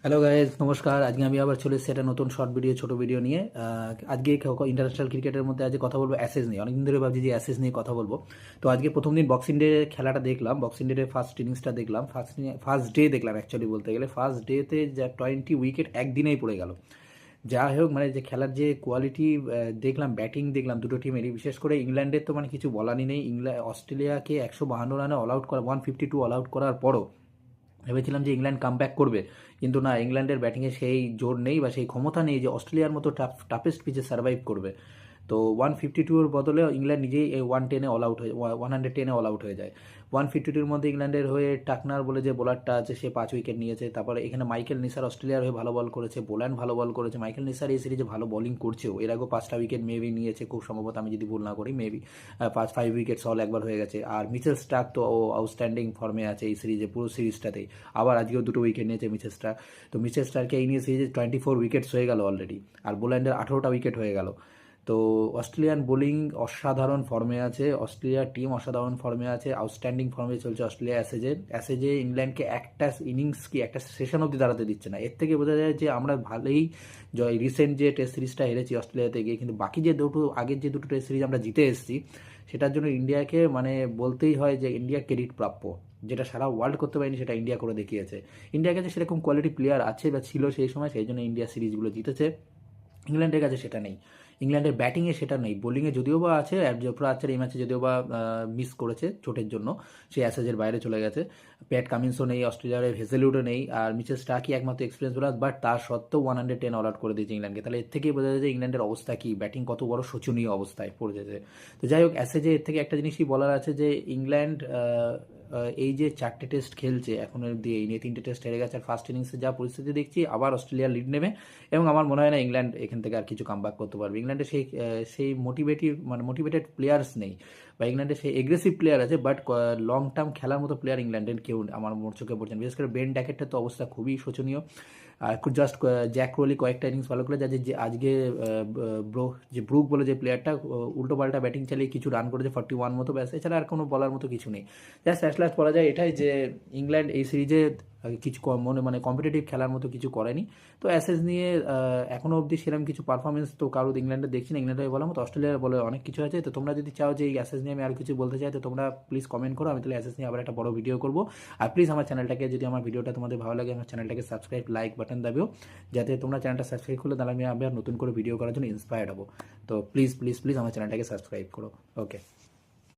Hello guys, নমস্কার। আজকে আমি আবার চলে এসেছি একটা নতুন শর্ট ভিডিও, ছোট ভিডিও নিয়ে। আজকে ইন্টারন্যাশনাল ক্রিকেটের মধ্যে আজকে কথা বলবো অ্যাসেজ নিয়ে। অনেকদিন ধরে ভাবছি যে অ্যাসেজ নিয়ে কথা বলবো। তো আজকে প্রথম দিন বক্সিং ডে খেলাটা দেখলাম, বক্সিং ডে ফার্স্ট ইনিংসটা দেখলাম, ফার্স্ট ডে দেখলাম অ্যাকচুয়ালি বলতে গেলে। ফার্স্ট ডেতে যা 20 উইকেট একদিনেই পড়ে গেল। যা হোক, মানে যে খেলার যে কোয়ালিটি দেখলাম, ব্যাটিং দেখলাম দুটো টিমেরই, বিশেষ করে ইংল্যান্ডের তো মানে কিছু বলারই নেই। অস্ট্রেলিয়াকে 152 রানে অল আউট করা, 152 অল আউট করার পরও ভেবেছিলাম যে ইংল্যান্ড কামব্যাক করবে, কিন্তু না, ইংল্যান্ডের ব্যাটিংয়ে সেই জোর নেই বা সেই ক্ষমতা নেই যে অস্ট্রেলিয়ার মতো টাফেস্ট পিচে সার্ভাইভ করবে। তো 152-এর বদলে ইংল্যান্ড নিজেই 110-এ অল আউট হয়ে 110-এ অল আউট হয়ে যায়। 152-এর মধ্যে ইংল্যান্ডের হয়ে টাকনার বলে যে বোলারটা আছে, সে 5 উইকেট নিয়েছে। তারপরে এখানে মাইকেল নিসার অস্ট্রেলিয়ার হয়ে ভালো বল করেছে, বোল্যান্ড ভালো বল করেছে। মাইকেল নিসার এই সিরিজে ভালো বোলিং করছেও, এর আগেও 5টা উইকেট মেবি নিয়েছে খুব সম্ভবত, আমি যদি ভুল না করি। মেবি 5 উইকেট অল একবার হয়ে গেছে। আর মিচেল স্টার্ক তো আউটস্ট্যান্ডিং ফর্মে আছে এই সিরিজে, পুরো সিরিজটাতেই। আবার আজকেও 2টো উইকেট নিয়েছে মিচেল স্টার্ক। তো মিচেল স্টার্ককে এই নিয়ে সিরিজে 24 উইকেটস হয়ে গেল অলরেডি, আর বোল্যান্ডের 18টা উইকেট হয়ে গেল। তো অস্ট্রেলিয়ান বোলিং অসাধারণ ফর্মে আছে, অস্ট্রেলিয়ার টিম অসাধারণ ফর্মে আছে, আউটস্ট্যান্ডিং ফর্মে চলছে অস্ট্রেলিয়া। অ্যাসেজে ইংল্যান্ডকে একটা ইনিংস কি একটা সেশন অবধি দাঁড়াতে দিচ্ছে না। এর থেকে বোঝা যায় যে আমরা ভালোই রিসেন্ট যে টেস্ট সিরিজটা হেরেছি অস্ট্রেলিয়াতে গিয়ে, কিন্তু বাকি যে আগের যে দুটো টেস্ট সিরিজ আমরা জিতে এসেছি, সেটার জন্য ইন্ডিয়াকে মানে বলতেই হয় যে ইন্ডিয়া ক্রেডিট প্রাপ্য। যেটা সারা ওয়ার্ল্ড করতে পারেনি সেটা ইন্ডিয়া করে দেখিয়েছে। ইন্ডিয়ার কাছে সেরকম কোয়ালিটি প্লেয়ার আছে বা ছিল সেই সময়, সেই জন্য ইন্ডিয়া সিরিজগুলো জিতেছে। ইংল্যান্ডের কাছে সেটা নেই, ইংল্যান্ডের ব্যাটিংয়ে সেটা নেই। বোলিংয়ে যদিও বা আছে, জোফরা আর্চার এই ম্যাচে যদিও বা মিস করেছে চোটের জন্য, সে অ্যাসেজের বাইরে চলে গেছে। প্যাট কামিন্সও নেই, অস্ট্রেলিয়ার হেজেলউডও নেই, আর মিচেল স্টার্কই একমাত্র এক্সপিরিয়েন্স বোলার, বাট তার সত্ত্বেও 110 অল আউট করে দিয়েছে ইংল্যান্ডকে। তাহলে এর থেকেই বোঝা যায় যে ইংল্যান্ডের অবস্থা কি, ব্যাটিং কত বড় শোচনীয় অবস্থায় পড়েছে। তো যাই হোক, অ্যাসেজে এর থেকে একটা জিনিসই বলার আছে যে ইংল্যান্ড এই যে 4টে টেস্ট খেলছে এখন অব্দি, এই নিয়ে 3টে টেস্ট হেরে গেছে। আর ফার্স্ট ইনিংসে যা পরিস্থিতি দেখছি, আবার অস্ট্রেলিয়া লিড নেবে, এবং আমার মনে হয় না ইংল্যান্ড এখান থেকে আর কিছু কামব্যাক করতে পারবে। ইংল্যান্ডে সেই মোটিভেটেড প্লেয়ার্স নেই, বা ইংল্যান্ডে সেই এগ্রেসিভ প্লেয়ার আছে, বাট লং টার্ম খেলার মতো প্লেয়ার ইংল্যান্ডের কেউ আমার চোখে পড়ছে না। বিশেষ করে বেন ড্যাকেটের তো অবস্থা খুবই শোচনীয়। আর জাস্ট জ্যাক রোলি কয়েকটা ইনিংস ভালো করে যাচ্ছে, যে আজকে ব্রুক বলে যে প্লেয়ারটা উল্টো পাল্টা ব্যাটিং চালিয়ে কিছু রান করেছে, 41 মতো, ব্যাস। এছাড়া আর কোনো বলার মতো কিছু নেই। জাস্ট লাস্ট বলা যায় এটাই যে ইংল্যান্ড এই সিরিজে কিছু মানে কম্পিটিটিভ খেলার মতো কিছু করেনি। তো অ্যাসেজ নিয়ে এখনও অবধি সেরকম কিছু পারফরমেন্স তো কারোর ইংল্যান্ডে দেখছি না। ইংল্যান্ডে বলার মতো অস্ট্রেলিয়ার বলে অনেক কিছু আছে। তো তোমরা যদি চাও যে এই অ্যাসেজ নিয়ে আমি আর কিছু বলতে চাই, তো তোমরা প্লিজ কমেন্ট করো, আমি তাহলে অ্যাসেজ নিয়ে আবার একটা বড় ভিডিও করবো। আর প্লিজ আমার চ্যানেলটাকে, যদি আমার ভিডিওটা তোমাদের ভালো লাগে, আমার চ্যানেলটাকে সাবস্ক্রাইব, লাইক বাটন দাবিও, যাতে তোমরা চ্যানেলটা সাবস্ক্রাইব করলে তাহলে আমি আবার নতুন করে ভিডিও করার জন্য ইন্সপায়ার্ড হবো। তো প্লিজ প্লিজ প্লিজ আমার চ্যানেলটাকে সাবস্ক্রাইব করো। ওকে।